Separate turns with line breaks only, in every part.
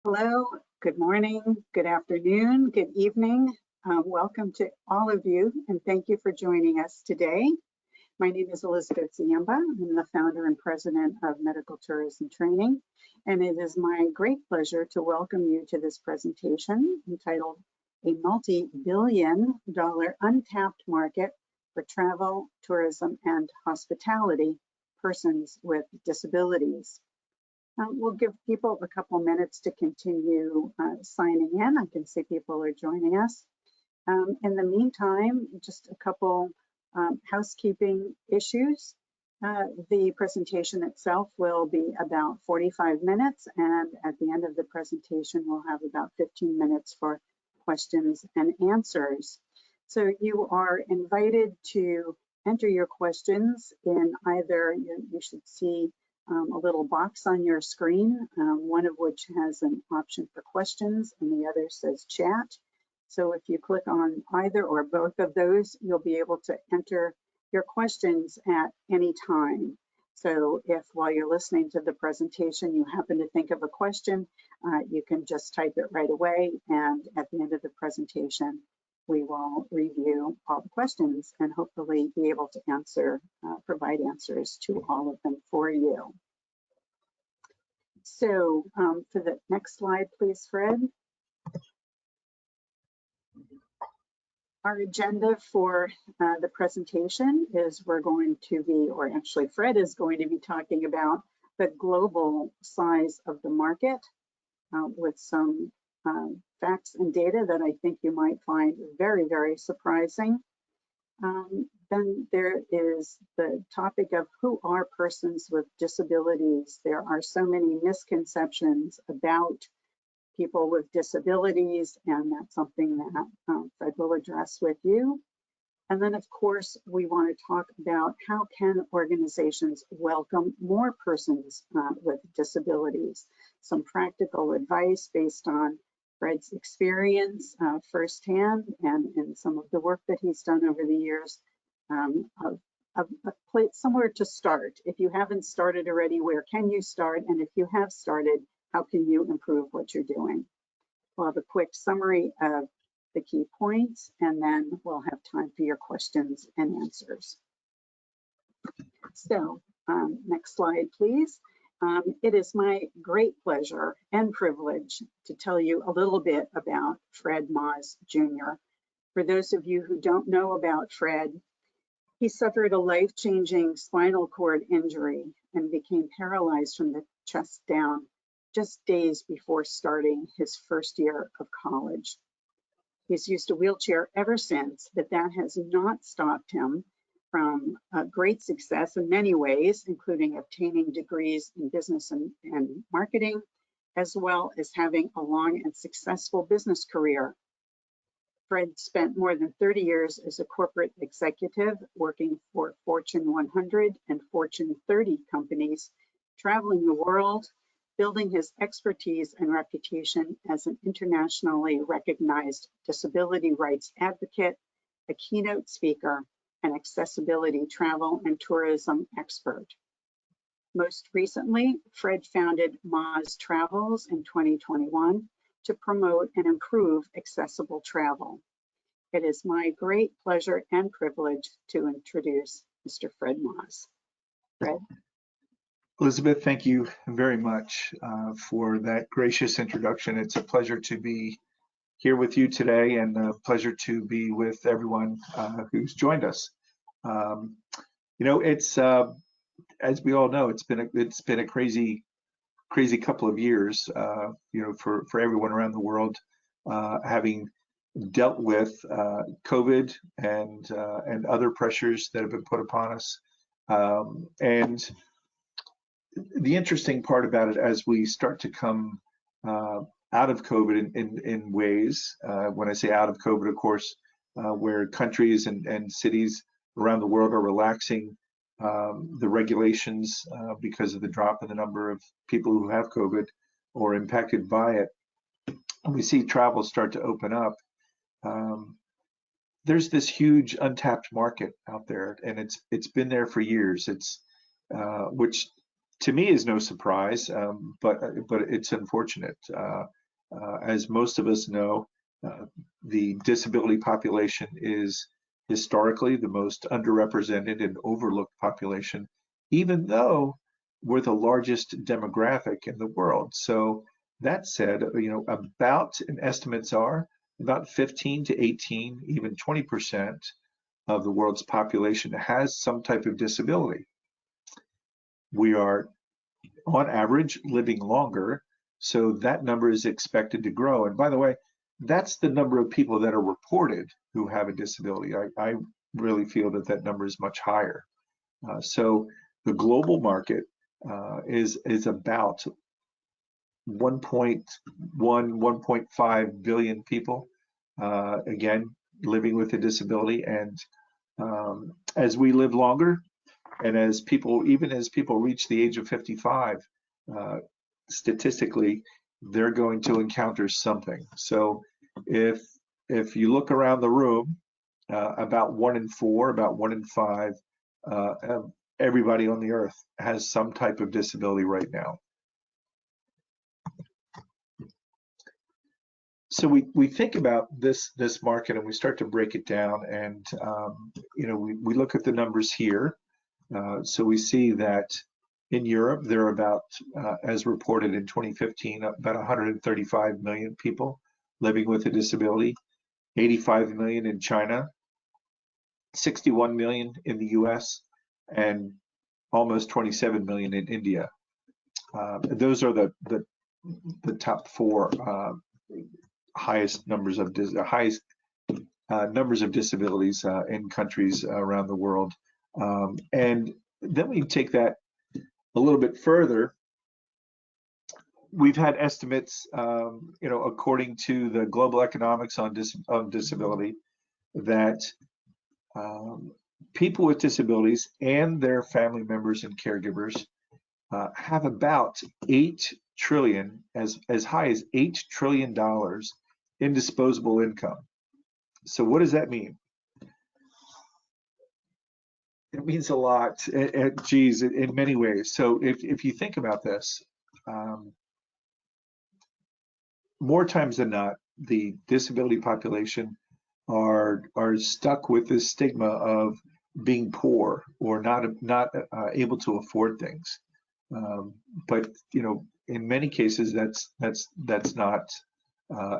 Hello, good morning, good afternoon, good evening. Welcome to all of you, and thank you for joining us today. My name is Elizabeth Ziemba. I'm the founder and president of Medical Tourism Training, and it is my great pleasure to welcome you to this presentation entitled A Multi-Billion-Dollar Untapped Market for Travel, Tourism, and Hospitality, Persons with Disabilities. We'll give people a couple minutes to continue signing in. I can see people are joining us. In the meantime, just a couple housekeeping issues. The presentation itself will be about 45 minutes, and at the end of the presentation, we'll have about 15 minutes for questions and answers. So you are invited to enter your questions in either, you should see a little box on your screen, one of which has an option for questions and the other says chat. So if you click on either or both of those, you'll be able to enter your questions at any time. So if while you're listening to the presentation, you happen to think of a question, you can just type it right away, and at the end of the presentation, we will review all the questions and hopefully be able to answer, provide answers to all of them for you. So for the next slide, please, Fred. Our agenda for the presentation is we're going to be, or actually Fred is going to be talking about the global size of the market with some facts and data that I think you might find very, very surprising. Then there is the topic of who are persons with disabilities. There are so many misconceptions about people with disabilities, and that's something that Fred will address with you. And then, of course, we want to talk about how can organizations welcome more persons with disabilities. Some practical advice based on Fred's experience firsthand and some of the work that he's done over the years of somewhere to start. If you haven't started already, where can you start? And if you have started, how can you improve what you're doing? We'll have a quick summary of the key points, and then we'll have time for your questions and answers. So next slide, please. It is my great pleasure and privilege to tell you a little bit about Fred Moz Jr. For those of you who don't know about Fred, he suffered a life-changing spinal cord injury and became paralyzed from the chest down just days before starting his first year of college. He's used a wheelchair ever since, but that has not stopped him from great success in many ways, including obtaining degrees in business and marketing, as well as having a long and successful business career. Fred spent more than 30 years as a corporate executive working for Fortune 100 and Fortune 30 companies, traveling the world, building his expertise and reputation as an internationally recognized disability rights advocate, a keynote speaker, and accessibility travel and tourism expert. Most recently, Fred founded Maahs Travels in 2021 to promote and improve accessible travel. It is my great pleasure and privilege to introduce Mr. Fred Moz. Fred.
Elizabeth, thank you very much for that gracious introduction. It's a pleasure to be here with you today, and a pleasure to be with everyone who's joined us. You know, it's as we all know, it's been a crazy couple of years. You know, for everyone around the world, having dealt with COVID and other pressures that have been put upon us, and the interesting part about it, as we start to come out of COVID in ways, when I say out of COVID, of course, where countries and cities around the world are relaxing the regulations because of the drop in the number of people who have COVID or impacted by it, and we see travel start to open up. There's this huge untapped market out there, and it's been there for years. It's which to me is no surprise, but it's unfortunate. As most of us know, the disability population is historically the most underrepresented and overlooked population, even though we're the largest demographic in the world. So that said, about, and estimates are, about 15 to 18, even 20% of the world's population has some type of disability. We are, on average, living longer, so that number is expected to grow. And by the way, that's the number of people that are reported who have a disability. I really feel that that number is much higher. So the global market is about 1.1, 1.5 billion people, again, living with a disability. And as we live longer, and as people, even as people reach the age of 55, statistically, they're going to encounter something. So if you look around the room, about 1 in 4, about 1 in 5, everybody on the earth has some type of disability right now. So we think about this market and we start to break it down, and we look at the numbers here. So we see that in Europe, there are about, as reported in 2015, about 135 million people living with a disability, 85 million in China, 61 million in the US, and almost 27 million in India. Those are the top 4 highest numbers of disabilities in countries around the world. And then we take that a little bit further. We've had estimates, according to the global economics on disability, that people with disabilities and their family members and caregivers have about 8 trillion, as high as $8 trillion in disposable income. So what does that mean? It means a lot, geez, in many ways. So if you think about this, more times than not, the disability population are stuck with this stigma of being poor or not able to afford things. But in many cases, that's not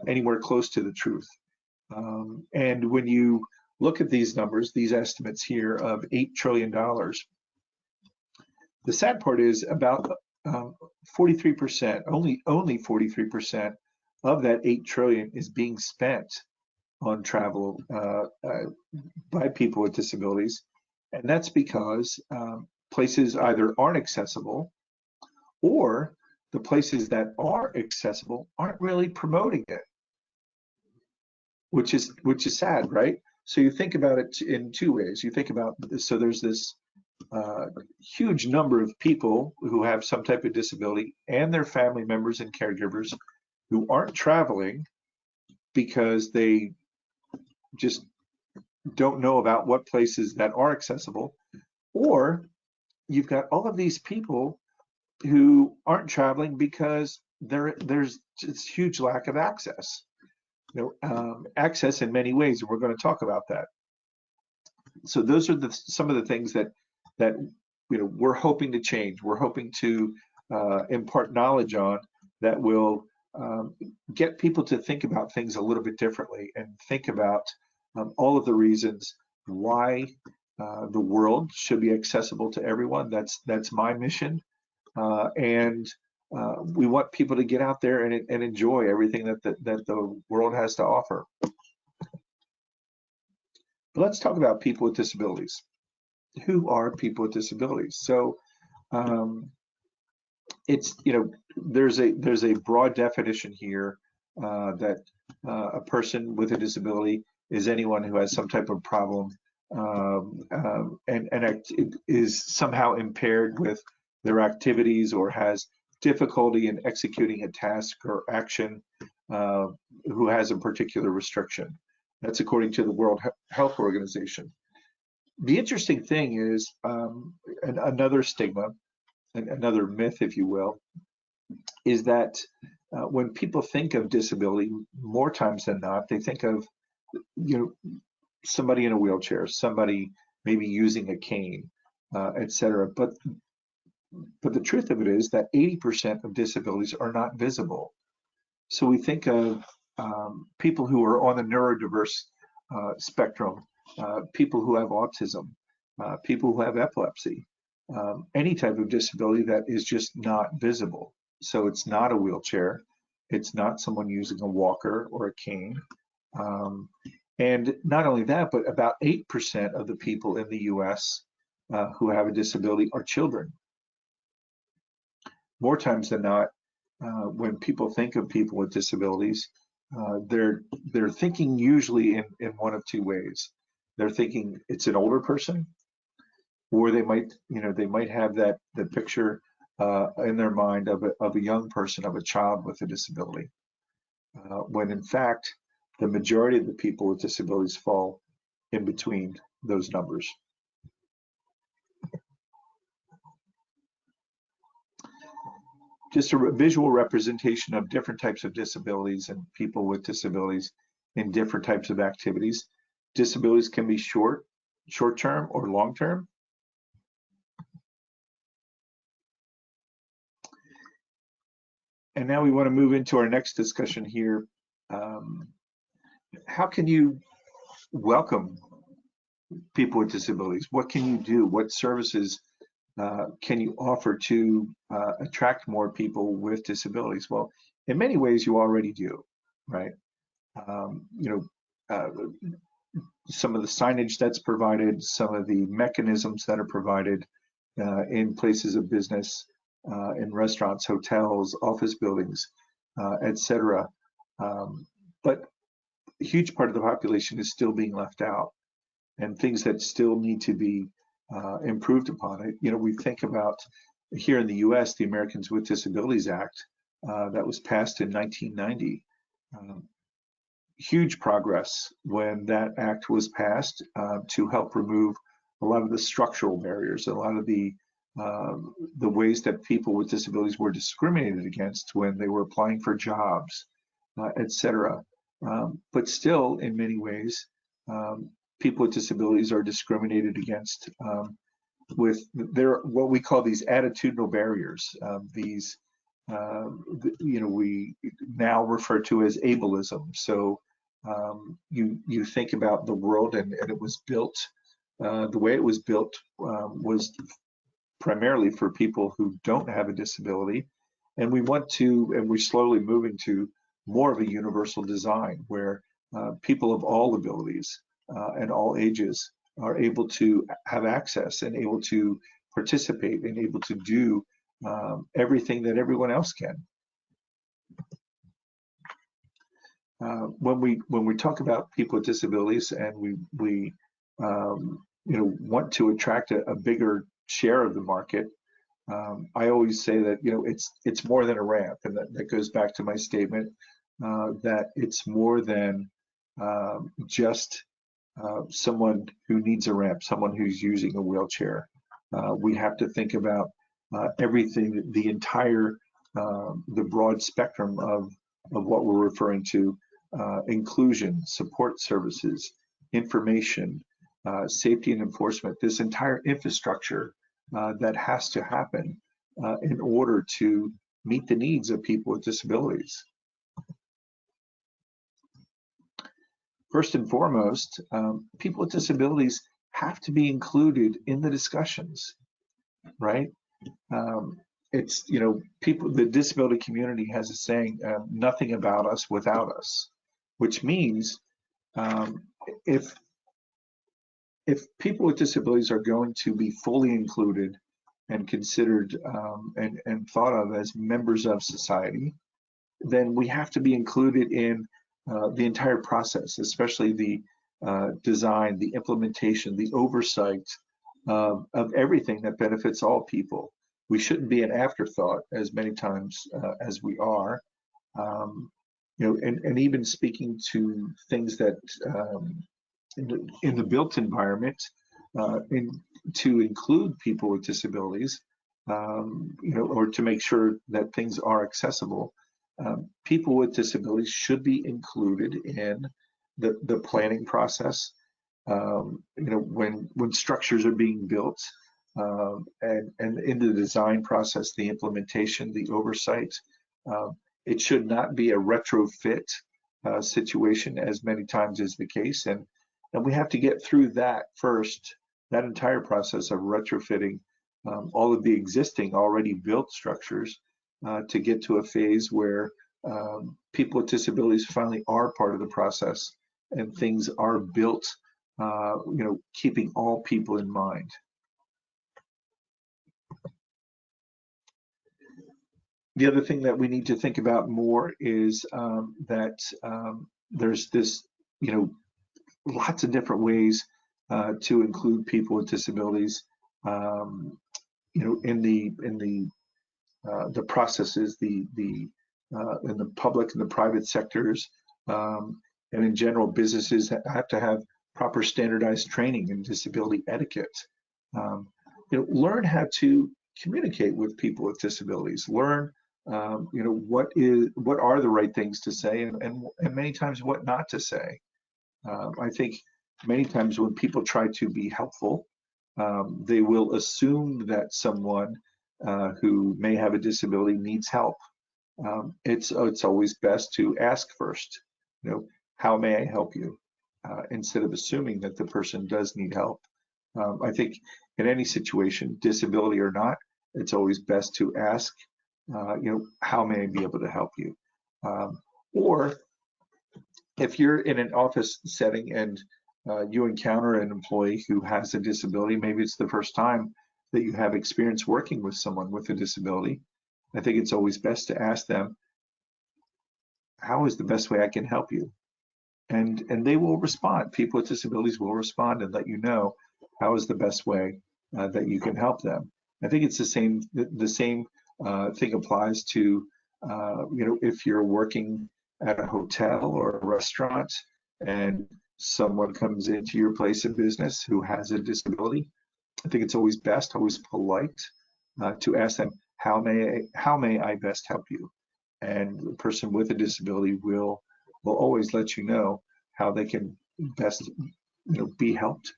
anywhere close to the truth. And when you look at these numbers, these estimates here of $8 trillion, the sad part is about 43%, only 43% of that 8 trillion is being spent on travel by people with disabilities. And that's because places either aren't accessible, or the places that are accessible aren't really promoting it, which is sad, right? So you think about it in 2 ways. You think about, so there's this huge number of people who have some type of disability and their family members and caregivers who aren't traveling because they just don't know about what places that are accessible, or you've got all of these people who aren't traveling because there's just huge lack of access. Access in many ways, and we're going to talk about that. So those are some of the things that we're hoping to change. We're hoping to impart knowledge on that will get people to think about things a little bit differently, and think about all of the reasons why the world should be accessible to everyone. That's my mission, and we want people to get out there and enjoy everything that the world has to offer. But let's talk about people with disabilities. Who are people with disabilities? So it's, there's a broad definition here that a person with a disability is anyone who has some type of problem and is somehow impaired with their activities, or has difficulty in executing a task or action, who has a particular restriction. That's according to the World Health Organization. The interesting thing is, another stigma, another myth, if you will, is that when people think of disability, more times than not, they think of, somebody in a wheelchair, somebody maybe using a cane, etc. But the truth of it is that 80% of disabilities are not visible. So we think of people who are on the neurodiverse spectrum, people who have autism, people who have epilepsy, any type of disability that is just not visible. So it's not a wheelchair, it's not someone using a walker or a cane. And not only that, but about 8% of the people in the US who have a disability are children. More times than not, when people think of people with disabilities, they're thinking usually in one of two ways. They're thinking it's an older person, or they might have the picture in their mind of a young person, of a child with a disability, when in fact the majority of the people with disabilities fall in between those numbers. Just a visual representation of different types of disabilities and people with disabilities in different types of activities. Disabilities can be short-term or long-term. And now we want to move into our next discussion here. How can you welcome people with disabilities? What can you do? What services can you offer to attract more people with disabilities? Well, in many ways you already do, right? Some of the signage that's provided, some of the mechanisms that are provided in places of business, in restaurants, hotels, office buildings, etc. But a huge part of the population is still being left out, and things that still need to be improved upon. We think about here in the US, the Americans with Disabilities Act that was passed in 1990. Huge progress when that act was passed to help remove a lot of the structural barriers, a lot of the ways that people with disabilities were discriminated against when they were applying for jobs, etc. But still, in many ways, people with disabilities are discriminated against with what we call these attitudinal barriers. These we now refer to as ableism. So you think about the world, and it was built, the way it was built was primarily for people who don't have a disability, and we're slowly moving to more of a universal design where people of all abilities and all ages are able to have access and able to participate and able to do everything that everyone else can. When we talk about people with disabilities, and we want to attract a bigger share of the market, I always say that it's more than a ramp, and that goes back to my statement that it's more than just someone who needs a ramp, someone who's using a wheelchair. We have to think about everything, the entire, the broad spectrum of what we're referring to: inclusion, support services, information, safety and enforcement. This entire infrastructure that has to happen in order to meet the needs of people with disabilities. First and foremost, people with disabilities have to be included in the discussions, right? It's, people, the disability community has a saying, nothing about us without us, which means if people with disabilities are going to be fully included and considered and thought of as members of society, then we have to be included in the entire process, especially the design, the implementation, the oversight of everything that benefits all people. We shouldn't be an afterthought as many times as we are. And even speaking to things that in the built environment, to include people with disabilities, or to make sure that things are accessible, people with disabilities should be included in the planning process. When structures are being built, and in the design process, the implementation, the oversight, it should not be a retrofit situation, as many times is the case, and we have to get through that first, that entire process of retrofitting all of the existing already built structures to get to a phase where people with disabilities finally are part of the process and things are built, keeping all people in mind. The other thing that we need to think about more is that there's this, lots of different ways to include people with disabilities, in the processes, in the public and the private sectors, and in general, businesses have to have proper standardized training in disability etiquette. Learn how to communicate with people with disabilities. Learn, what are the right things to say, and many times what not to say. I think many times when people try to be helpful, they will assume that someone who may have a disability needs help. It's always best to ask first, how may I help you? Instead of assuming that the person does need help. I think in any situation, disability or not, it's always best to ask, how may I be able to help you? Or if you're in an office setting and you encounter an employee who has a disability, maybe it's the first time that you have experience working with someone with a disability, I think it's always best to ask them, how is the best way I can help you? And they will respond. People with disabilities will respond and let you know how is the best way that you can help them. I think it's the same thing applies to, if you're working at a hotel or a restaurant and someone comes into your place of business who has a disability. I think it's always polite to ask them, how may I best help you? And the person with a disability will always let you know how they can best be helped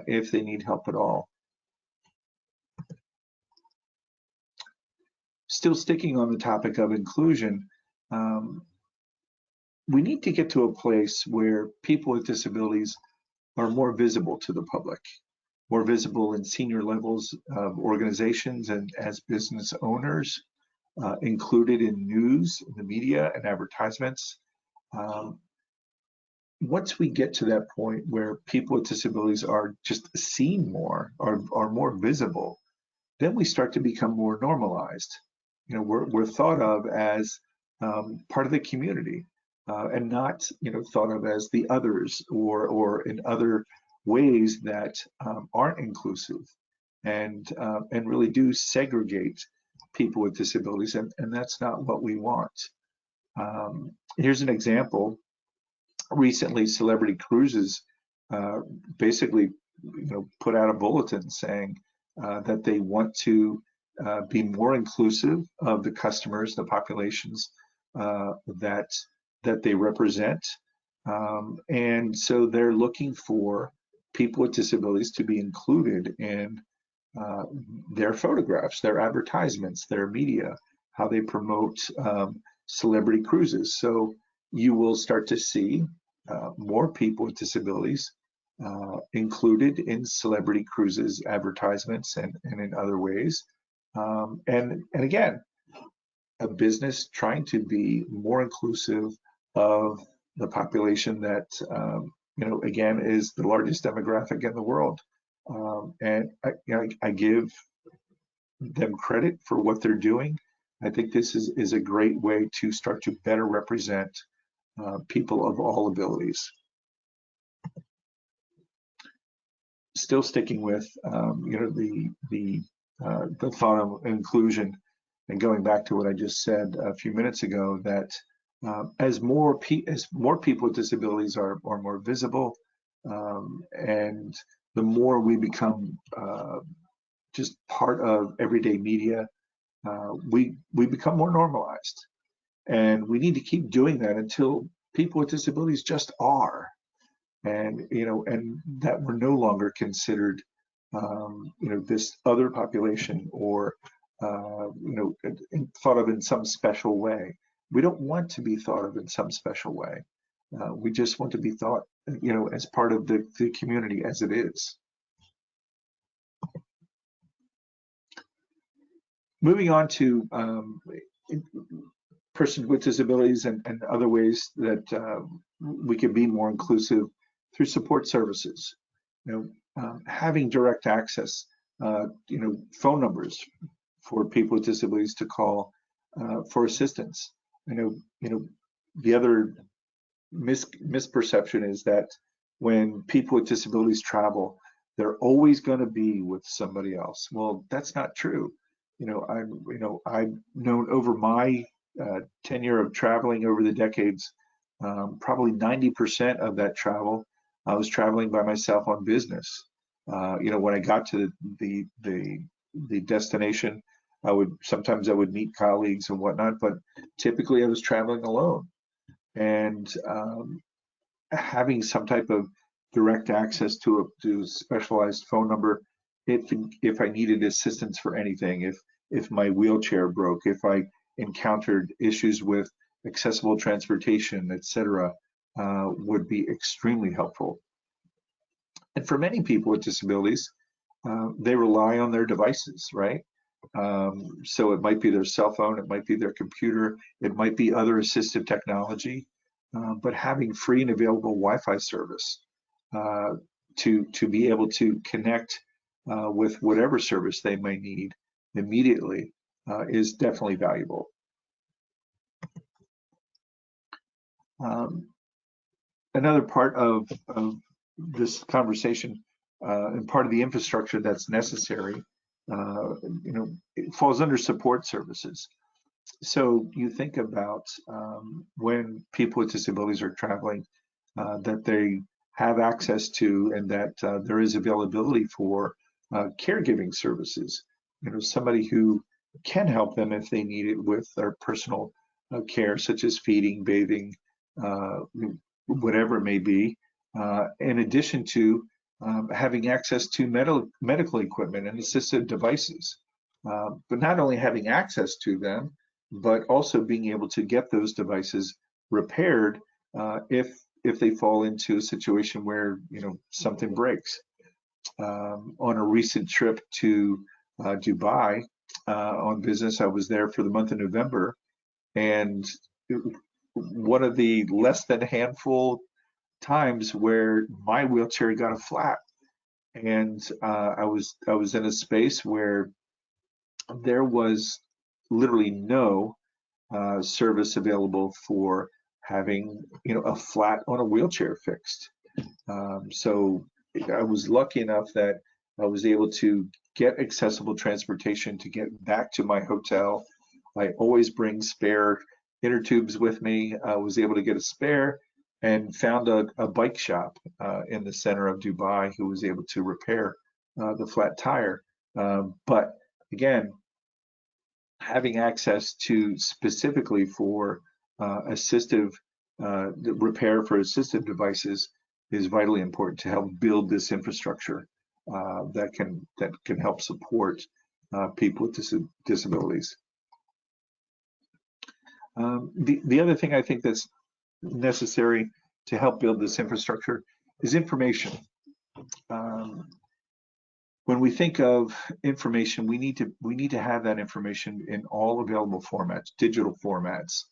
if they need help at all. Still sticking on the topic of inclusion, we need to get to a place where people with disabilities are more visible to the public, more visible in senior levels of organizations and as business owners, included in news, in the media, and advertisements. Once we get to that point where people with disabilities are just seen more, are more visible, then we start to become more normalized. We're thought of as part of the community, and not thought of as the others or in other ways that aren't inclusive and really do segregate people with disabilities, and that's not what we want. Here's an example. Recently, Celebrity Cruises basically put out a bulletin saying that they want to be more inclusive of the customers, the populations that they represent, and so they're looking for people with disabilities to be included in their photographs, their advertisements, their media, how they promote celebrity cruises. So you will start to see more people with disabilities included in celebrity cruises advertisements and in other ways. And again, a business trying to be more inclusive of the population that, again, is the largest demographic in the world. And I give them credit for what they're doing. I think this is a great way to start to better represent people of all abilities. Still sticking with the thought of inclusion, and going back to what I just said a few minutes ago, that as more people with disabilities are more visible, and the more we become just part of everyday media, we become more normalized. And we need to keep doing that until people with disabilities just are. And, and that we're no longer considered, this other population or, thought of in some special way. We don't want to be thought of in some special way. We just want to be thought, as part of the community as it is. Moving on to persons with disabilities and other ways that we can be more inclusive through support services. Having direct access, phone numbers for people with disabilities to call for assistance. The other misperception is that when people with disabilities travel, they're always going to be with somebody else. Well, that's not true. I've known over my tenure of traveling over the decades, probably 90% of that travel, I was traveling by myself on business. When I got to the destination, sometimes I would meet colleagues and whatnot, but typically I was traveling alone. And having some type of direct access to a specialized phone number, if I needed assistance for anything, if my wheelchair broke, if I encountered issues with accessible transportation, etc., would be extremely helpful. And for many people with disabilities, they rely on their devices, right? So it might be their cell phone, it might be their computer, it might be other assistive technology, but having free and available Wi-Fi service to be able to connect with whatever service they may need immediately is definitely valuable. Another part of this conversation and part of the infrastructure that's necessary, it falls under support services. So you think about when people with disabilities are traveling, that they have access to and that there is availability for caregiving services. Somebody who can help them if they need it with their personal care, such as feeding, bathing, whatever it may be, in addition to having access to medical equipment and assistive devices. But not only having access to them, but also being able to get those devices repaired if they fall into a situation where something breaks. On a recent trip to Dubai on business, I was there for the month of November, and one of the less than handful times where my wheelchair got a flat, and I was in a space where there was literally no service available for having a flat on a wheelchair fixed. So I was lucky enough that I was able to get accessible transportation to get back to my hotel. I always bring spare inner tubes with me. I was able to get a spare and found a bike shop in the center of Dubai who was able to repair the flat tire. But again, having access to specifically for assistive repair for assistive devices is vitally important to help build this infrastructure that can help support people with disabilities. The other thing I think that's necessary to help build this infrastructure is information. When we think of information, we need to have that information in all available formats, digital formats,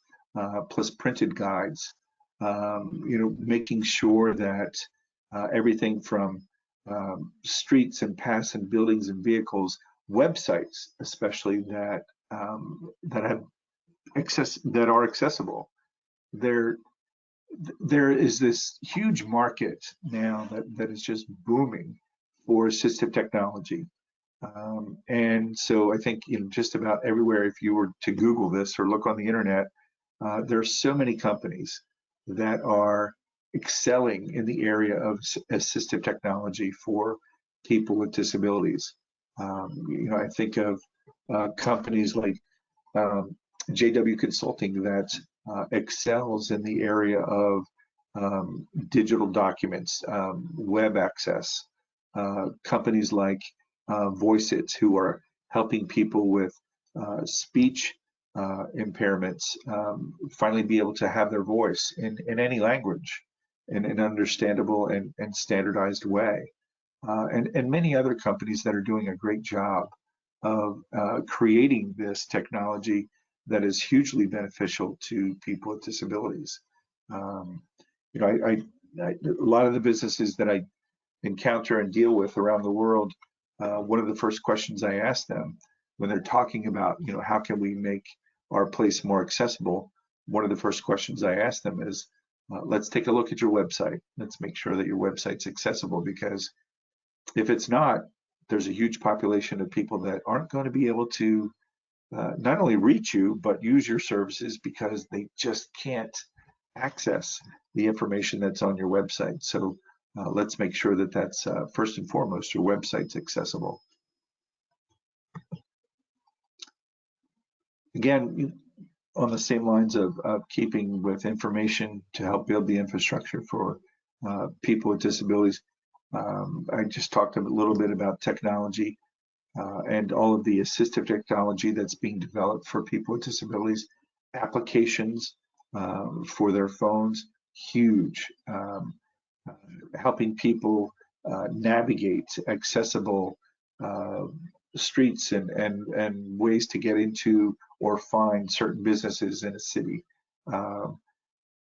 plus printed guides. Making sure that everything from streets and paths and buildings and vehicles, websites especially that have that are accessible. There is this huge market now that is just booming for assistive technology. And so I think just about everywhere, if you were to Google this or look on the internet, there are so many companies that are excelling in the area of assistive technology for people with disabilities. I think of companies like JW Consulting that excels in the area of digital documents, web access. Companies like Voice It, who are helping people with speech impairments finally be able to have their voice in any language in an understandable and standardized way. And many other companies that are doing a great job of creating this technology that is hugely beneficial to people with disabilities. You know, a lot of the businesses that I encounter and deal with around the world, one of the first questions I ask them when they're talking about, you know, how can we make our place more accessible, one of the first questions I ask them is, let's take a look at your website. Let's make sure that your website's accessible, because if it's not, there's a huge population of people that aren't going to be able to not only reach you, but use your services because they just can't access the information that's on your website. So let's make sure that that's first and foremost, your website's accessible. Again, on the same lines of keeping with information to help build the infrastructure for people with disabilities, I just talked a little bit about technology and all of the assistive technology that's being developed for people with disabilities, applications for their phones, huge, helping people navigate accessible streets and ways to get into or find certain businesses in a city.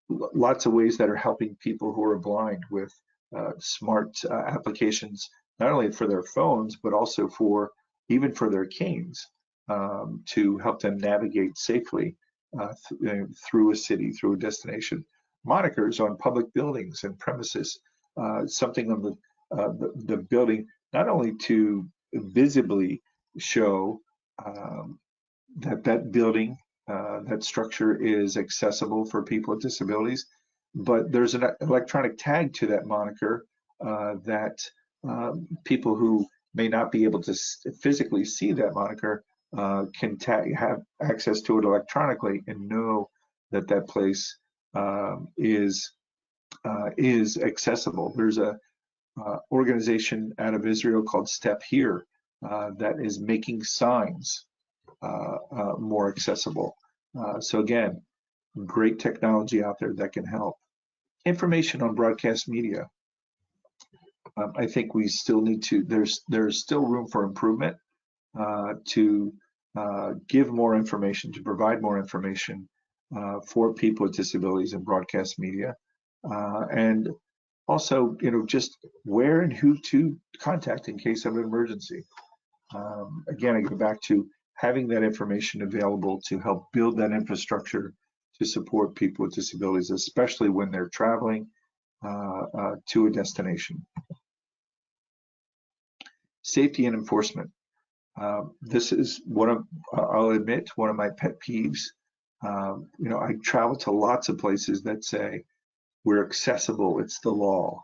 Lots of ways that are helping people who are blind with smart applications, not only for their phones, but also for even for their canes, to help them navigate safely through a city, through a destination. Monikers on public buildings and premises, something on the building, not only to visibly show that building, that structure is accessible for people with disabilities, but there's an electronic tag to that moniker that people who may not be able to physically see that moniker can have access to it electronically and know that that place is accessible. There's a organization out of Israel called Step Here that is making signs more accessible. So again, great technology out there that can help. Information on broadcast media. I think we still need to, there's still room for improvement to give more information, to provide more information for people with disabilities in broadcast media. And also, you know, just where and who to contact in case of an emergency. Again, I go back to having that information available to help build that infrastructure to support people with disabilities, especially when they're traveling to a destination. Safety and enforcement. This is one of, I'll admit, one of my pet peeves. You know, I travel to lots of places that say we're accessible, it's the law.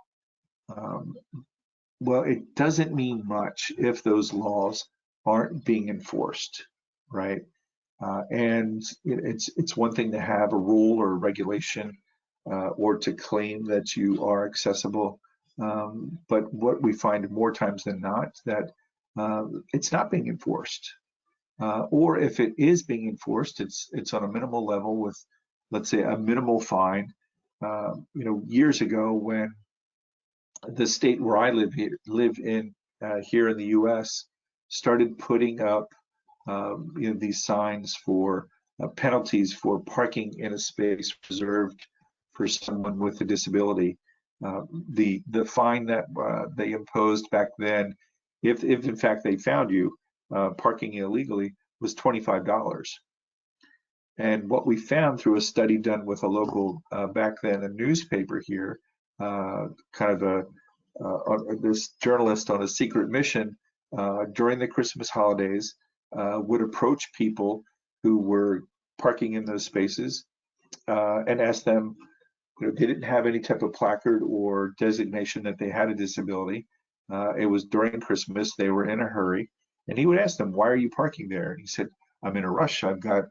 Well, it doesn't mean much if those laws aren't being enforced, right? And it's one thing to have a rule or a regulation or to claim that you are accessible. But what we find more times than not, that it's not being enforced. Or if it is being enforced, it's on a minimal level with, let's say, a minimal fine. You know, years ago when the state where I live in here in the U.S. started putting up you know, these signs for penalties for parking in a space reserved for someone with a disability. The fine that they imposed back then, if in fact they found you parking illegally, was $25. And what we found through a study done with a local, back then, a newspaper here, kind of this journalist on a secret mission during the Christmas holidays would approach people who were parking in those spaces and ask them, you know, they didn't have any type of placard or designation that they had a disability. It was during Christmas, they were in a hurry, and he would ask them, why are you parking there? And he said, I'm in a rush, I've got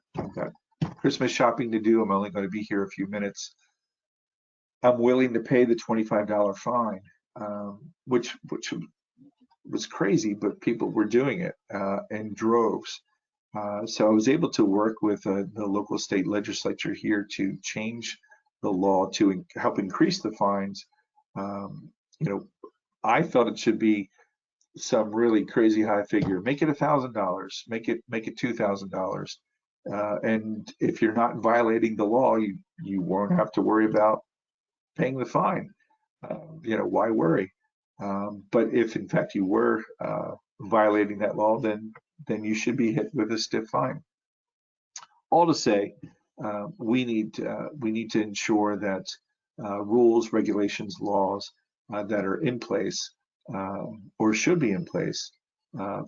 Christmas shopping to do. I'm only going to be here a few minutes. I'm willing to pay the $25 fine, which was crazy, but people were doing it in droves. So I was able to work with the local state legislature here to change the law to help increase the fines. You know, I felt it should be some really crazy high figure. Make it $1,000. Make it $2,000. And if you're not violating the law, you won't have to worry about paying the fine. You know, why worry? But if in fact you were violating that law, then you should be hit with a stiff fine. All to say, we need to ensure that rules, regulations, laws that are in place or should be in place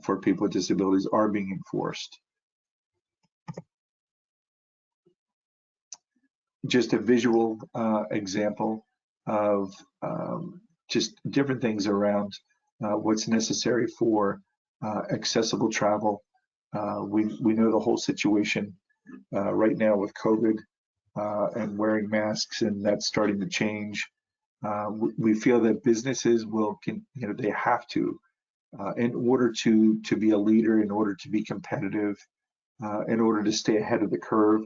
for people with disabilities are being enforced. Just a visual example of just different things around what's necessary for accessible travel. We know the whole situation right now with COVID and wearing masks, and that's starting to change. We feel that businesses they have to, in order to be a leader, in order to be competitive, in order to stay ahead of the curve,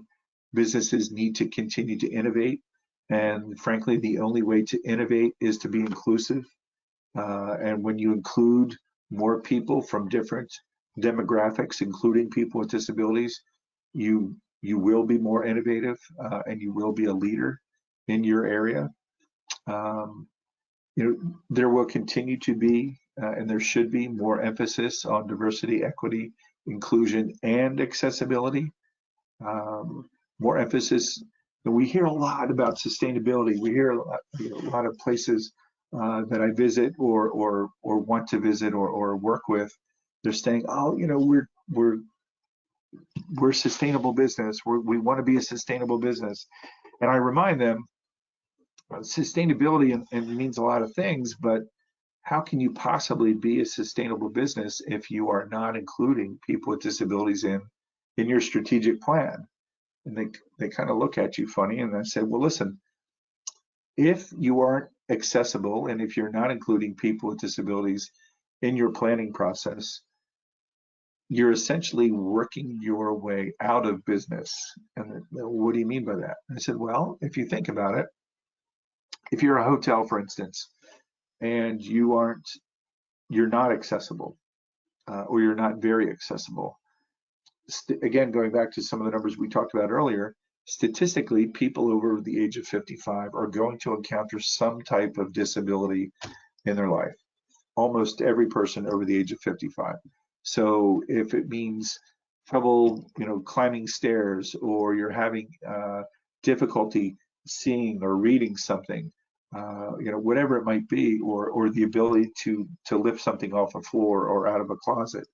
businesses need to continue to innovate. And frankly, the only way to innovate is to be inclusive. And when you include more people from different demographics, including people with disabilities, you will be more innovative and you will be a leader in your area. You know, there will continue to be and there should be more emphasis on diversity, equity, inclusion, and accessibility. More emphasis. We hear a lot about sustainability. We hear a lot of places that I visit or want to visit or work with. They're saying, "Oh, you know, we're sustainable business. We want to be a sustainable business." And I remind them, sustainability and means a lot of things, but how can you possibly be a sustainable business if you are not including people with disabilities in your strategic plan? And they kind of look at you funny, and I said, well, listen, if you aren't accessible and if you're not including people with disabilities in your planning process, you're essentially working your way out of business. And what do you mean by that? I said, well, if you think about it, if you're a hotel, for instance, and you're not accessible or you're not very accessible, again, going back to some of the numbers we talked about earlier, statistically, people over the age of 55 are going to encounter some type of disability in their life. Almost every person over the age of 55. So if it means trouble, climbing stairs, or you're having difficulty seeing or reading something, whatever it might be, or the ability to lift something off a floor or out of a closet.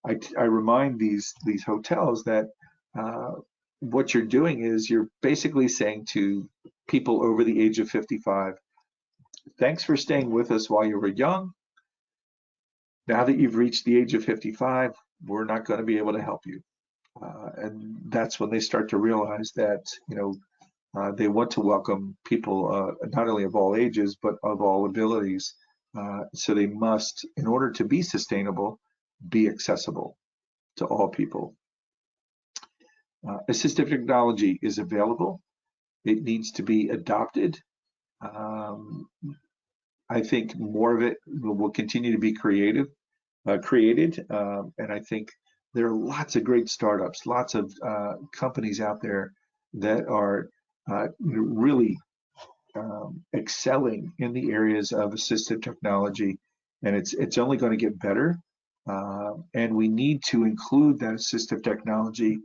I remind these hotels that what you're doing is you're basically saying to people over the age of 55, thanks for staying with us while you were young. Now that you've reached the age of 55, we're not going to be able to help you. And that's when they start to realize that, they want to welcome people not only of all ages, but of all abilities. So they must, in order to be sustainable, be accessible to all people. Assistive technology is available. It needs to be adopted. I think more of it will continue to be created. And I think there are lots of great startups, lots of companies out there that are really excelling in the areas of assistive technology, and it's only going to get better. And we need to include that assistive technology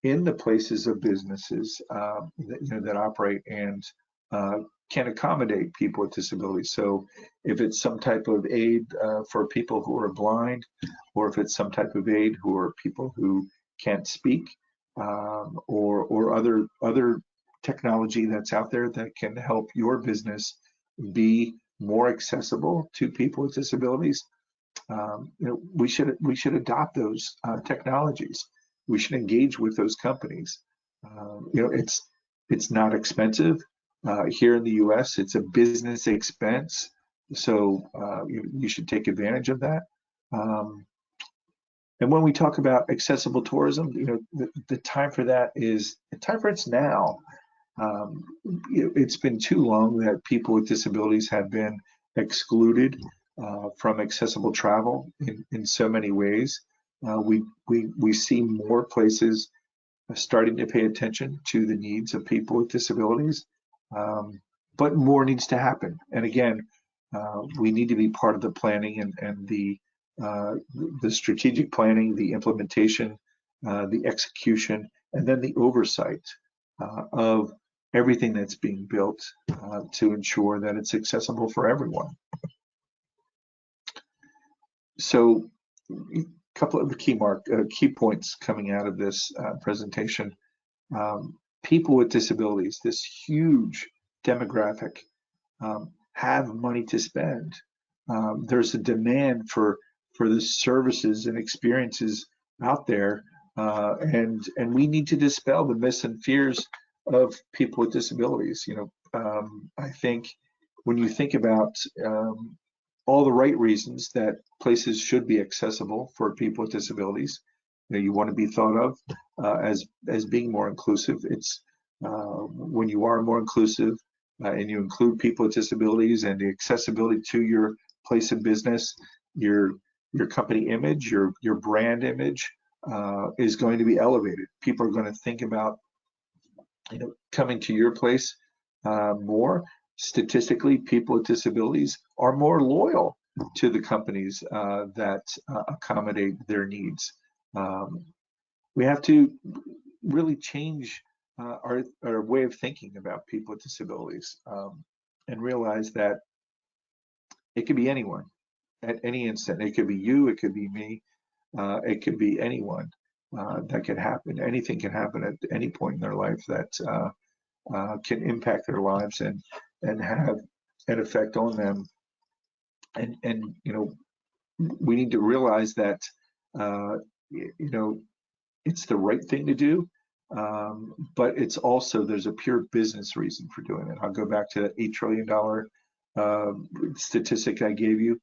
in the places of businesses that operate and can accommodate people with disabilities. So if it's some type of aid for people who are blind, or if it's some type of aid who are people who can't speak, or other technology that's out there that can help your business be more accessible to people with disabilities, we should adopt those technologies. we should engage with those companies. It's not expensive. Here in the U.S., it's a business expense, so you should take advantage of that. And when we talk about accessible tourism, the time for that is the time for it's now. It's been too long that people with disabilities have been excluded from accessible travel in so many ways. We see more places starting to pay attention to the needs of people with disabilities, but more needs to happen. And again, we need to be part of the planning and the strategic planning, the implementation, the execution, and then the oversight of everything that's being built to ensure that it's accessible for everyone. So a couple of the key points coming out of this presentation. People with disabilities, this huge demographic, have money to spend. There's a demand for the services and experiences out there, and we need to dispel the myths and fears of people with disabilities. I think when you think about all the right reasons that places should be accessible for people with disabilities, you want to be thought of as being more inclusive. It's when you are more inclusive and you include people with disabilities, and the accessibility to your place of business, your company image, your brand image is going to be elevated. People are going to think about coming to your place more. Statistically, people with disabilities are more loyal to the companies that accommodate their needs. We have to really change our way of thinking about people with disabilities and realize that it could be anyone at any instant. It could be you, it could be me, it could be anyone. That could happen. Anything can happen at any point in their life that can impact their lives and have an effect on them. And we need to realize that it's the right thing to do, but it's also, there's a pure business reason for doing it. I'll go back to that $8 trillion statistic I gave you.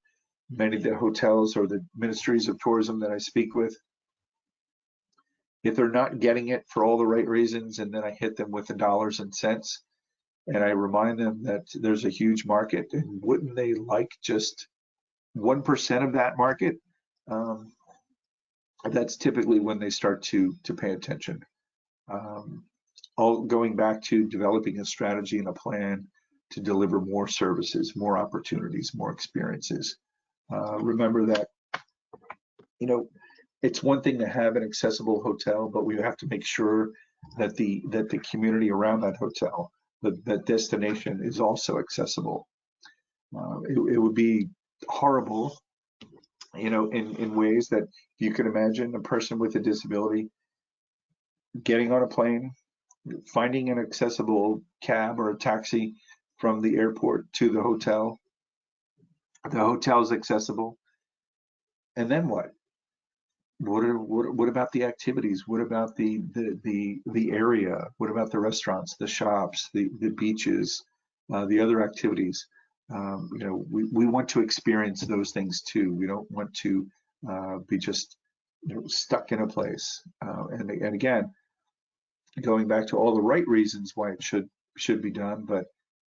Many of the hotels or the ministries of tourism that I speak with, if they're not getting it for all the right reasons, and then I hit them with the dollars and cents, and I remind them that there's a huge market, and wouldn't they like just 1% of that market? That's typically when they start to pay attention. All going back to developing a strategy and a plan to deliver more services, more opportunities, more experiences. Remember that, it's one thing to have an accessible hotel, but we have to make sure that the community around that hotel, that destination, is also accessible. It would be horrible, in ways that you can imagine a person with a disability getting on a plane, finding an accessible cab or a taxi from the airport to the hotel. The hotel is accessible, and then what? What about the activities? What about the area? What about the restaurants, the shops, the beaches, the other activities? We want to experience those things too. We don't want to be just stuck in a place. And again, going back to all the right reasons why it should be done, but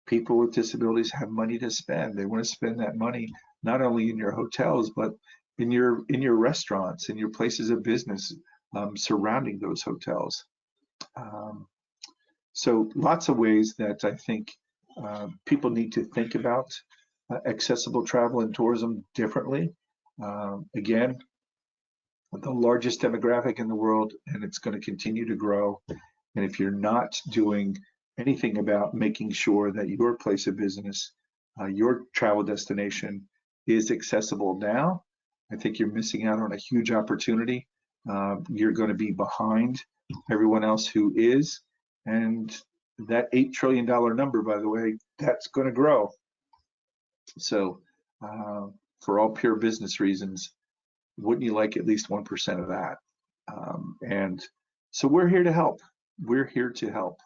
people with disabilities have money to spend. They want to spend that money not only in your hotels, but in your restaurants, in your places of business surrounding those hotels. So lots of ways that I think people need to think about accessible travel and tourism differently. Again, the largest demographic in the world, and it's going to continue to grow. And if you're not doing anything about making sure that your place of business, your travel destination, is accessible now, I think you're missing out on a huge opportunity. You're going to be behind everyone else who is. And that $8 trillion number, by the way, that's going to grow. So for all pure business reasons, wouldn't you like at least 1% of that? And so we're here to help. We're here to help.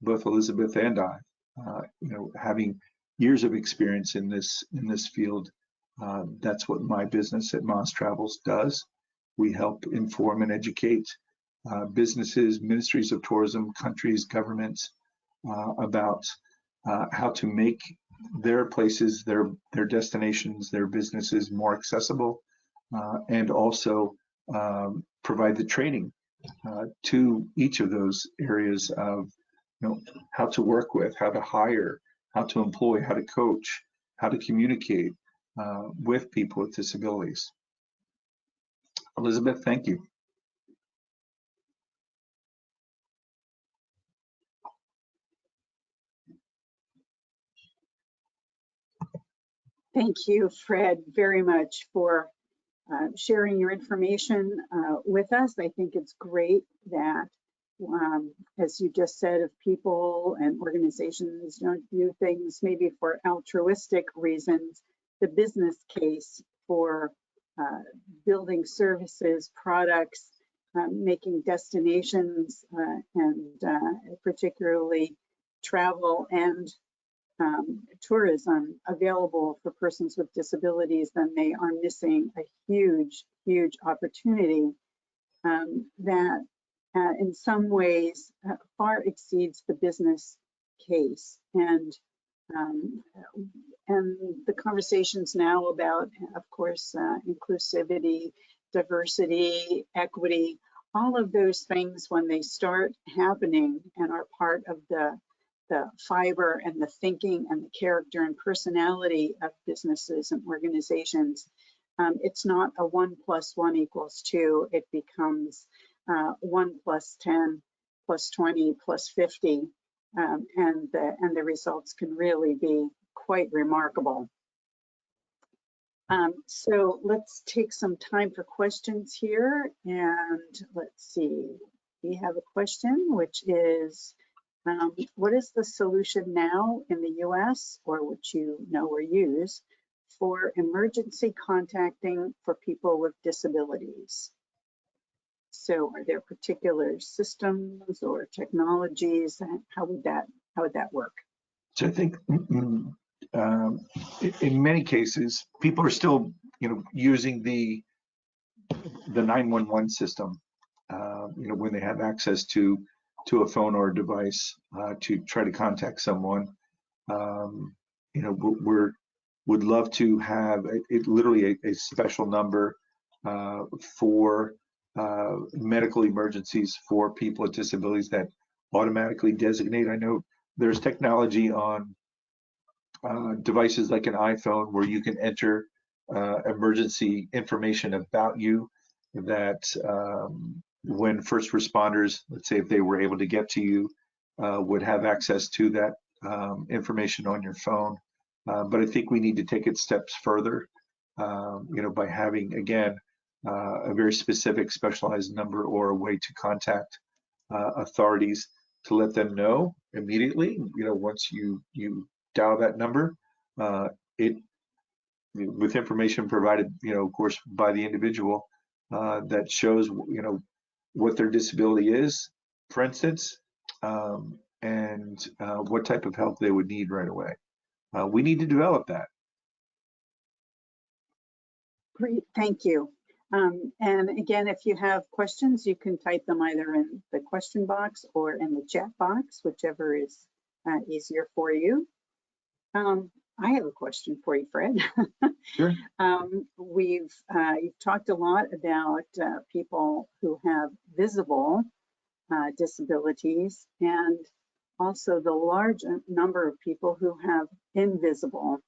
Both Elizabeth and I, having years of experience in this field, that's what my business at Maahs Travels does. We help inform and educate businesses, ministries of tourism, countries, governments about how to make their places, their destinations, their businesses more accessible, and also provide the training to each of those areas of how to work with, how to hire, how to employ, how to coach, how to communicate with people with disabilities. Elizabeth, thank you.
Thank you, Fred, very much for sharing your information with us. I think it's great that, as you just said, if people and organizations don't view things maybe for altruistic reasons, the business case for building services, products, making destinations, and particularly travel and tourism available for persons with disabilities, then they are missing a huge, huge opportunity that in some ways far exceeds the business case. And the conversations now about, of course, inclusivity, diversity, equity, all of those things, when they start happening and are part of the fiber and the thinking and the character and personality of businesses and organizations, it's not a 1 + 1 = 2. It becomes 1 + 10 + 20 + 50, and the results can really be quite remarkable. So let's take some time for questions here, and let's see. We have a question, which is, what is the solution now in the US, or which you know or use, for emergency contacting for people with disabilities? So are there particular systems or technologies? How would that work?
So I think in many cases, people are still using the 911 system, when they have access to a phone or a device to try to contact someone. Would love to have literally a special number for medical emergencies for people with disabilities that automatically designate. I know there's technology on devices like an iPhone where you can enter emergency information about you that when first responders, let's say if they were able to get to you, would have access to that information on your phone. But I think we need to take it steps further, by having, again, a very specific specialized number or a way to contact authorities to let them know immediately. Once you dial that number, with information provided, of course, by the individual that shows, what their disability is, for instance, and what type of help they would need right away. We need to develop that.
Great, thank you. And again, if you have questions, you can type them either in the question box or in the chat box, whichever is easier for you. I have a question for you, Fred.
Sure.
You've talked a lot about people who have visible disabilities, and also the large number of people who have invisible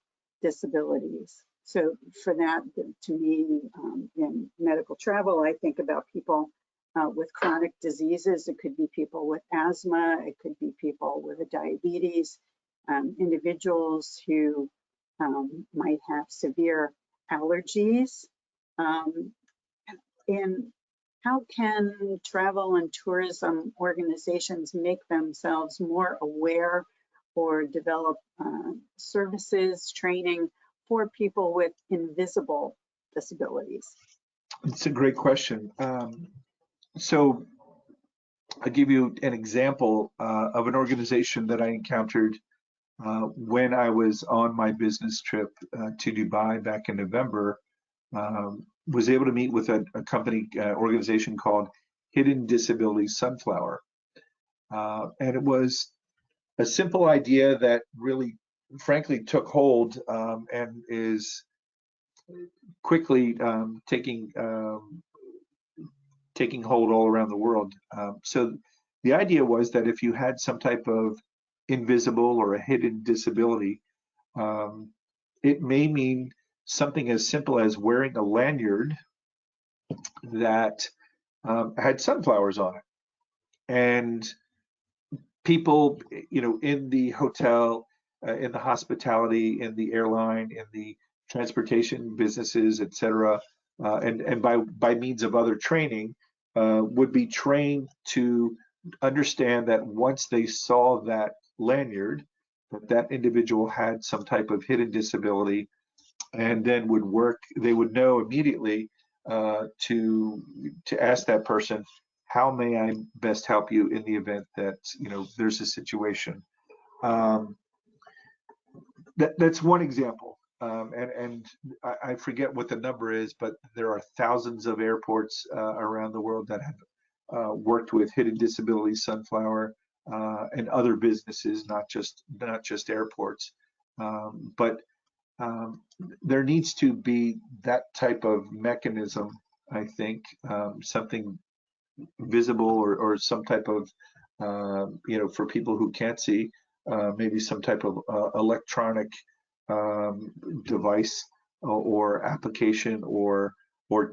disabilities. So for that, to me, in medical travel, I think about people with chronic diseases. It could be people with asthma. It could be people with diabetes, individuals who might have severe allergies. And how can travel and tourism organizations make themselves more aware or develop services, training for people with invisible disabilities?
It's a great question. So I'll give you an example of an organization that I encountered when I was on my business trip to Dubai back in November. Was able to meet with a company organization called Hidden Disabilities Sunflower. And it was a simple idea that really, frankly, took hold and is quickly taking hold all around the world. So the idea was that if you had some type of invisible or a hidden disability, um, it may mean something as simple as wearing a lanyard that had sunflowers on it. And people, in the hotel, in the hospitality, in the airline, in the transportation businesses, et cetera, and by means of other training, would be trained to understand that once they saw that lanyard, that individual had some type of hidden disability, and then they would know immediately to ask that person, how may I best help you in the event that there's a situation. Um, that's one example, and I forget what the number is, but there are thousands of airports around the world that have worked with Hidden Disabilities Sunflower and other businesses, not just airports, but there needs to be that type of mechanism, I think, something visible or some type of, for people who can't see, maybe some type of electronic device or application or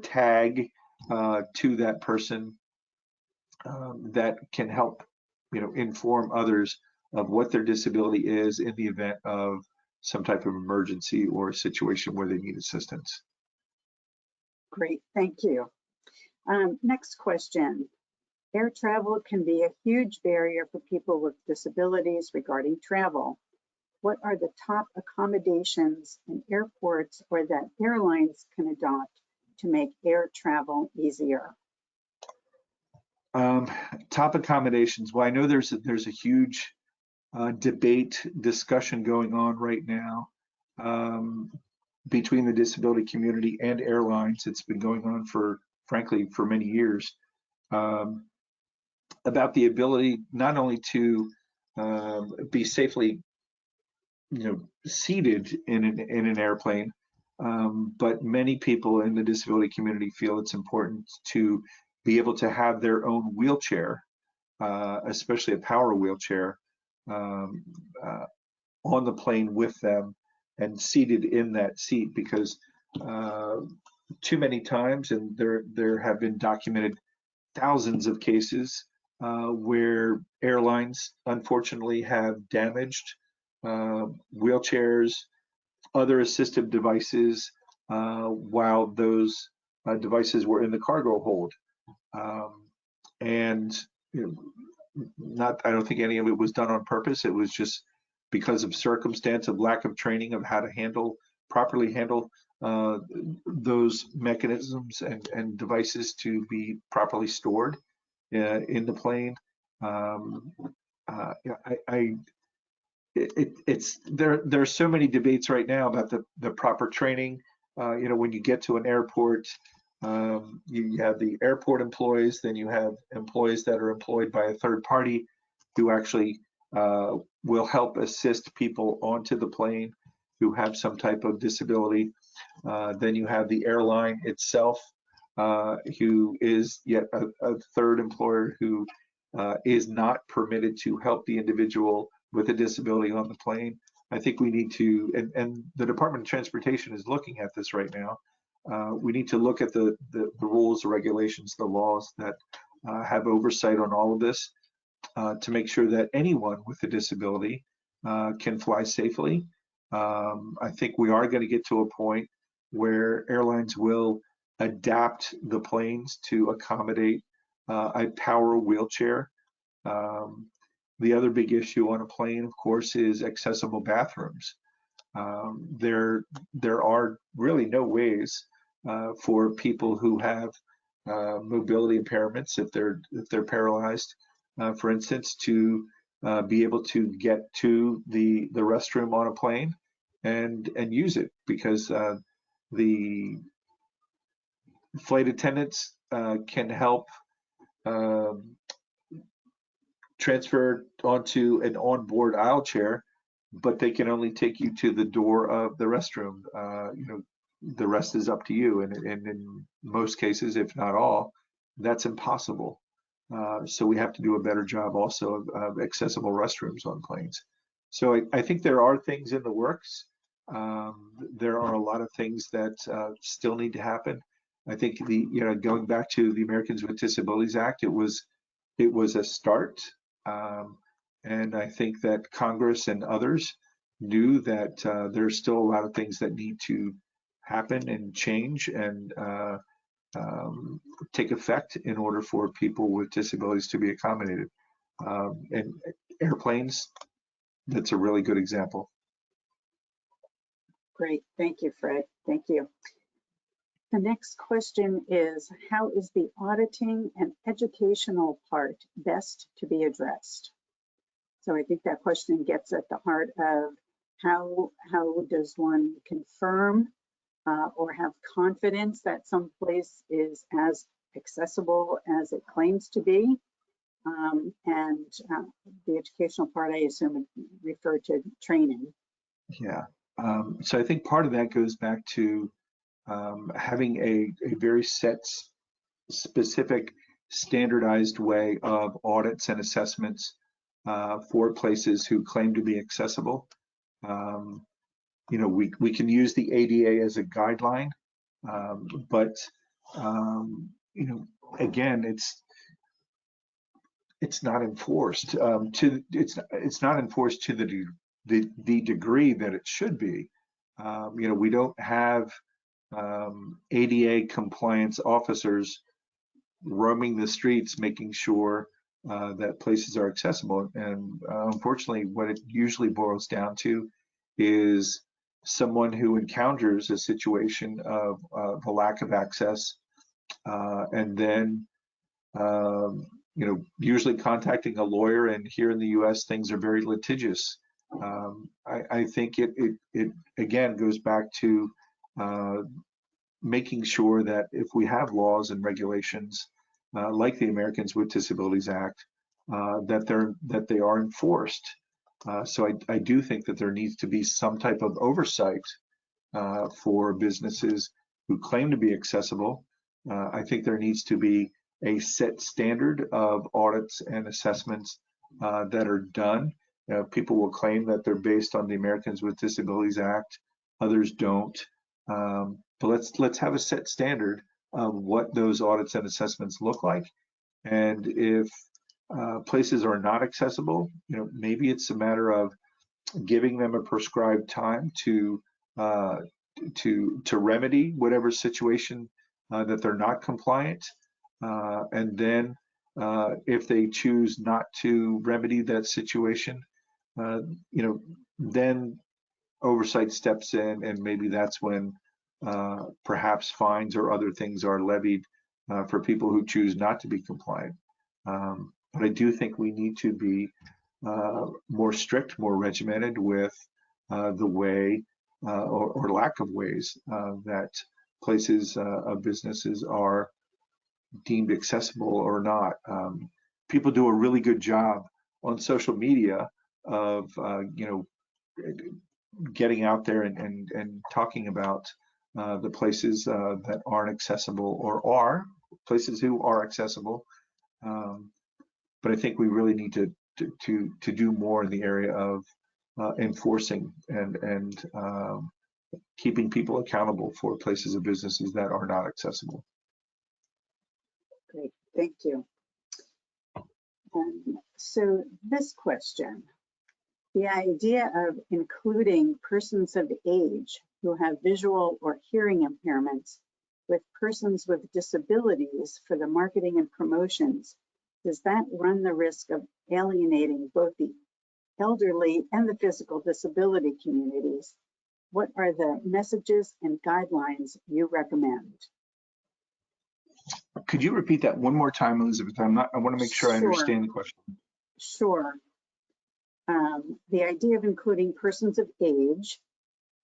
tag to that person that can help, inform others of what their disability is in the event of some type of emergency or a situation where they need assistance.
Great, thank you. Next question. Air travel can be a huge barrier for people with disabilities regarding travel. What are the top accommodations in airports or that airlines can adopt to make air travel easier?
Top accommodations. Well, I know there's a huge debate discussion going on right now between the disability community and airlines. It's been going on frankly, for many years, about the ability not only to be safely, seated in an airplane, but many people in the disability community feel it's important to be able to have their own wheelchair, especially a power wheelchair, um, on the plane with them and seated in that seat, because too many times, and there have been documented thousands of cases where airlines unfortunately have damaged wheelchairs, other assistive devices, while those devices were in the cargo hold. And I don't think any of it was done on purpose. It was just because of circumstance, of lack of training of how to properly handle those mechanisms and devices to be properly stored in the plane. There are so many debates right now about the proper training. When you get to an airport, you have the airport employees, then you have employees that are employed by a third party who actually will help assist people onto the plane who have some type of disability. Then you have the airline itself, who is yet a third employer who is not permitted to help the individual with a disability on the plane. I think we need to, and the Department of Transportation is looking at this right now. We need to look at the rules, the regulations, the laws that have oversight on all of this to make sure that anyone with a disability can fly safely. I think we are going to get to a point where airlines will adapt the planes to accommodate a power wheelchair. The other big issue on a plane, of course, is accessible bathrooms. There are really no ways for people who have mobility impairments, if they're paralyzed, for instance, to be able to get to the restroom on a plane and use it, because the flight attendants can help transfer onto an onboard aisle chair, but they can only take you to the door of the restroom. The rest is up to you, and in most cases, if not all, that's impossible. So we have to do a better job also of accessible restrooms on planes. So I think there are things in the works. There are a lot of things that still need to happen. I think going back to the Americans with Disabilities Act, it was a start, and I think that Congress and others knew that there's still a lot of things that need to happen and change and take effect in order for people with disabilities to be accommodated. And airplanes, that's a really good example.
Great, thank you, Fred. Thank you. The next question is, how is the auditing and educational part best to be addressed? So I think that question gets at the heart of how does one confirm or have confidence that some place is as accessible as it claims to be. And the educational part, I assume, would refer to training.
Yeah, so I think part of that goes back to having a very set, specific, standardized way of audits and assessments for places who claim to be accessible. We can use the ADA as a guideline, but again, it's not enforced it's not enforced to the degree that it should be. We don't have ADA compliance officers roaming the streets making sure that places are accessible. And unfortunately, what it usually boils down to is someone who encounters a situation of a lack of access, and then usually contacting a lawyer. And here in the U.S., things are very litigious. I think it again goes back to making sure that if we have laws and regulations like the Americans with Disabilities Act, that they are enforced. So I do think that there needs to be some type of oversight for businesses who claim to be accessible. I think there needs to be a set standard of audits and assessments that are done. People will claim that they're based on the Americans with Disabilities Act. Others don't. But let's have a set standard of what those audits and assessments look like. And if places are not accessible, maybe it's a matter of giving them a prescribed time to remedy whatever situation that they're not compliant. And then if they choose not to remedy that situation, then oversight steps in, and maybe that's when perhaps fines or other things are levied for people who choose not to be compliant. But I do think we need to be more strict, more regimented with the way or lack of ways that places of businesses are deemed accessible or not. People do a really good job on social media of getting out there and talking about the places that aren't accessible, or are places who are accessible. But I think we really need to do more in the area of enforcing and keeping people accountable for places of businesses that are not accessible.
Great, thank you. So this question, the idea of including persons of age who have visual or hearing impairments with persons with disabilities for the marketing and promotions, does that run the risk of alienating both the elderly and the physical disability communities? What are the messages and guidelines you recommend?
Could you repeat that one more time, Elizabeth? I want to make sure I
Sure,
understand the question.
sure. The idea of including persons of age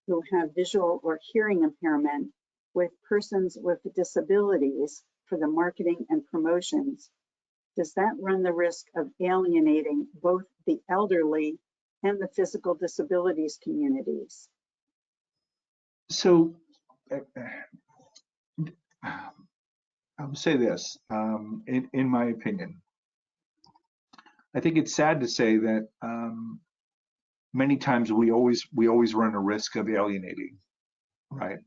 who have visual or hearing impairment with persons with disabilities for the marketing and promotions, does that run the risk of alienating both the elderly and the physical disabilities communities?
So I will say this, in my opinion, I think it's sad to say that many times we always run a risk of alienating, right?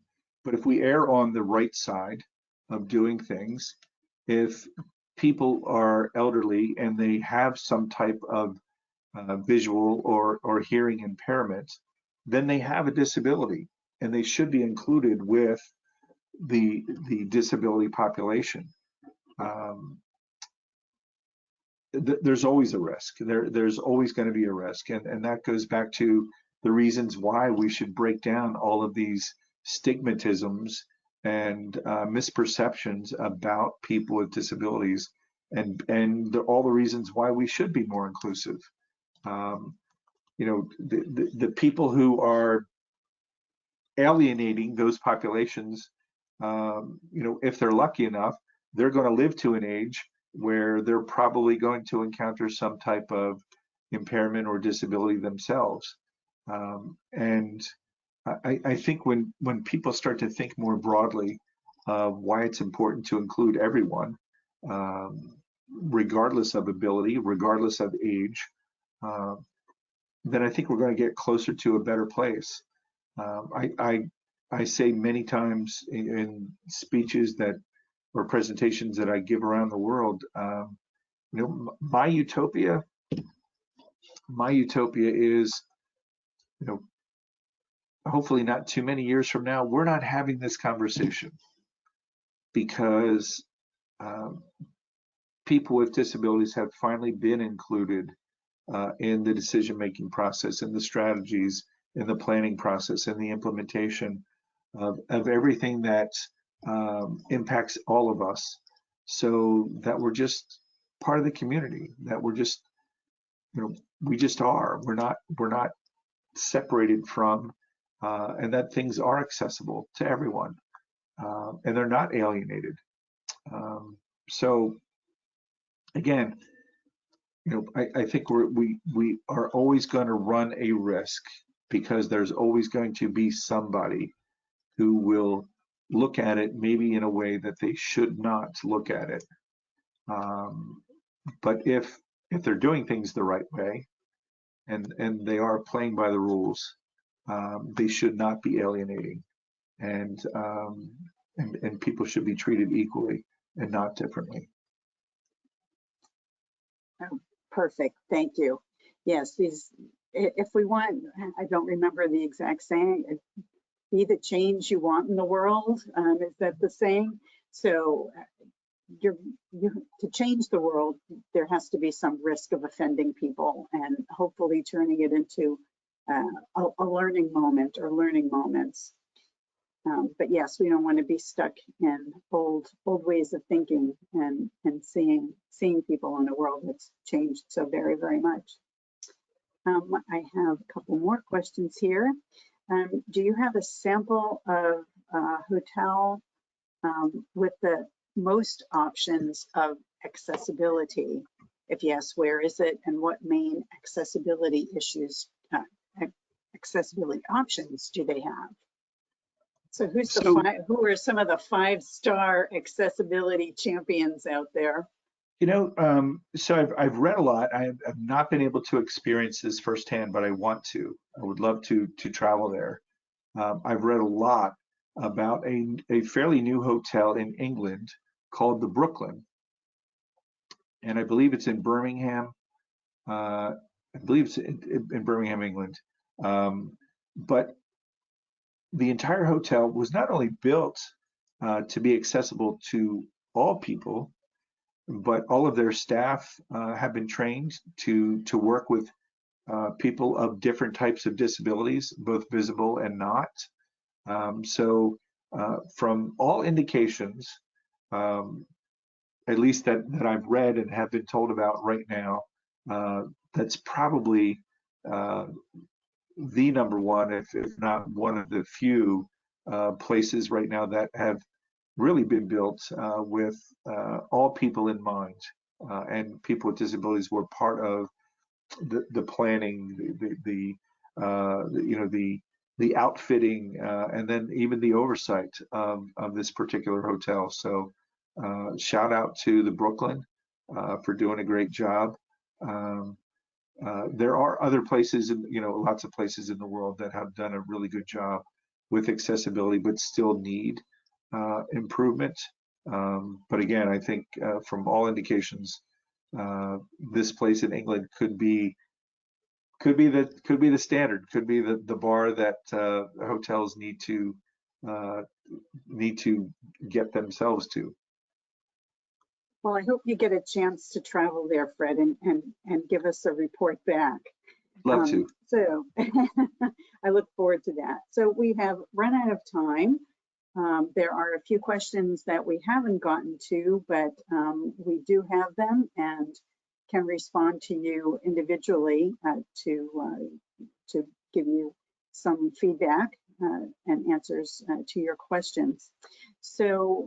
But if we err on the right side of doing things, if people are elderly and they have some type of visual or hearing impairment, then they have a disability and they should be included with the disability population. There's always a risk. There's always going to be a risk, and that goes back to the reasons why we should break down all of these stigmatisms and misperceptions about people with disabilities, and all the reasons why we should be more inclusive. You know, the people who are alienating those populations, you know, if they're lucky enough, they're going to live to an age where they're probably going to encounter some type of impairment or disability themselves. And I think when people start to think more broadly of why it's important to include everyone, regardless of ability, regardless of age, then I think we're going to get closer to a better place. I say many times in speeches that or presentations that I give around the world, you know, my utopia is, you know, hopefully not too many years from now, we're not having this conversation because people with disabilities have finally been included in the decision-making process, in the strategies, in the planning process, in the implementation of everything that impacts all of us, so that we're just part of the community, that we're just, you know, we just are. We're not separated from, and that things are accessible to everyone, and they're not alienated. So again, you know, I think we are always going to run a risk because there's always going to be somebody who will look at it maybe in a way that they should not look at it. But if they're doing things the right way and they are playing by the rules, they should not be alienating, and people should be treated equally and not differently.
Oh, perfect. Thank you. Yes, if we want, I don't remember the exact saying, be the change you want in the world. Is that the saying? So to change the world, there has to be some risk of offending people and hopefully turning it into a learning moment or learning moments. But yes, we don't want to be stuck in old ways of thinking and seeing people in a world that's changed so very, very much. I have a couple more questions here. Do you have a sample of a hotel with the most options of accessibility? If yes, where is it, and what main accessibility issues, accessibility options do they have? So who are some of the 5-star accessibility champions out there?
You know, so I've read a lot. I've not been able to experience this firsthand, but I want to. I would love to travel there. I've read a lot about a fairly new hotel in England called the Brooklyn, and I believe it's in Birmingham. I believe it's in Birmingham, England. But the entire hotel was not only built to be accessible to all people, but all of their staff have been trained to work with people of different types of disabilities, both visible and not. So from all indications, at least that I've read and have been told about right now, that's probably the number one, if not one of the few places right now that have really been built with all people in mind, and people with disabilities were part of the planning, the outfitting, and then even the oversight of this particular hotel. So shout out to the Brooklyn for doing a great job. There are other places, lots of places in the world that have done a really good job with accessibility, but still need improvement. But again, I think from all indications, this place in England could be the standard, could be the bar that hotels need to get themselves to.
Well, I hope you get a chance to travel there, Fred, and give us a report back.
Love to.
So I look forward to that. So we have run out of time. There are a few questions that we haven't gotten to, but we do have them and can respond to you individually to give you some feedback and answers to your questions. So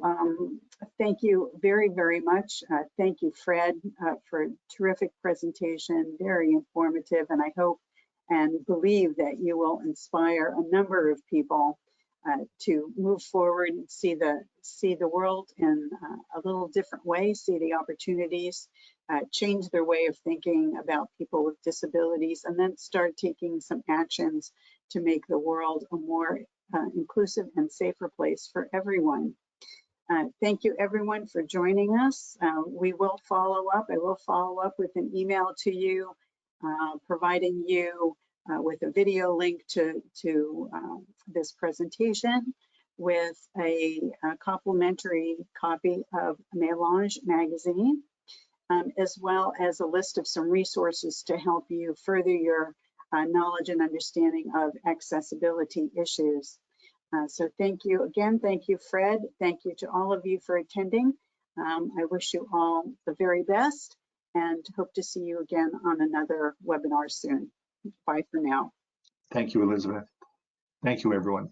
thank you very, very much. Thank you, Fred, for a terrific presentation, very informative, and I hope and believe that you will inspire a number of people to move forward and see the world in a little different way, see the opportunities, change their way of thinking about people with disabilities, and then start taking some actions to make the world a more inclusive and safer place for everyone. Thank you, everyone, for joining us. We will follow up. I will follow up with an email to you, providing you with a video link to this presentation, with a complimentary copy of Maahs magazine, as well as a list of some resources to help you further your knowledge and understanding of accessibility issues. So thank you again. Thank you, Fred. Thank you to all of you for attending. I wish you all the very best and hope to see you again on another webinar soon. Bye for now.
Thank you, Elizabeth. Thank you, everyone.